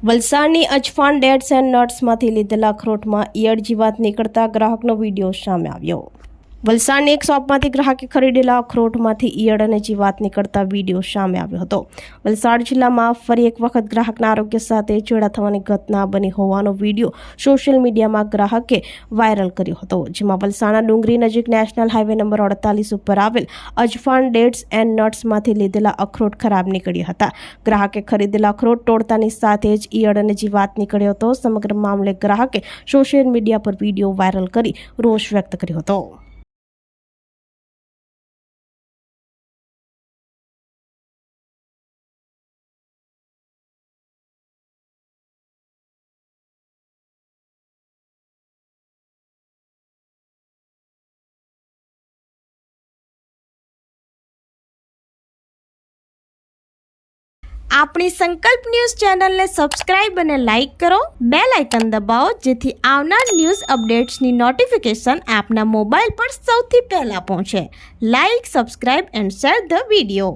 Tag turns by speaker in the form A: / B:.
A: વલસાડની અજફાન dates and નટ્સમાંથી લીધેલા અખરોટમાં ઈયળ જીવાત નીકળતા ગ્રાહકનો વિડીયો સામે આવ્યો। વલસાડની એક શોપમાંથી ગ્રાહકે ખરીદેલા અખરોટમાંથી ઈયળ અને જીવાત નીકળતા વિડીયો સામે આવ્યો હતો। વલસાડ જિલ્લામાં ફરી એક વખત ગ્રાહકના આરોગ્ય સાથે ચેડા થવાની ઘટના બની હોવાનો વિડીયો સોશિયલ મીડિયામાં ગ્રાહકે વાયરલ કર્યો હતો, જેમાં વલસાડના ડુંગરી નજીક નેશનલ હાઈવે નંબર 48 ઉપર આવેલ અજફાન ડેટ્સ એન્ડ નટ્સમાંથી લીધેલા અખરોટ ખરાબ નીકળ્યા હતા। ગ્રાહકે ખરીદેલા અખરોટ તોડતાની સાથે જ ઈયળ અને જીવાત નીકળ્યો હતો। સમગ્ર મામલે ગ્રાહકે સોશિયલ મીડિયા પર વિડીયો વાયરલ કરી રોષ વ્યક્ત કર્યો હતો।
B: આપણી સંકલ્પ ન્યૂઝ ચેનલને સબસ્ક્રાઇબ અને લાઇક કરો, બેલ આઇકન દબાવો જેથી આવનાર ન્યૂઝ અપડેટ્સની નોટિફિકેશન આપના મોબાઈલ પર સૌથી પહેલા પહોંચે। Like, subscribe and share the video.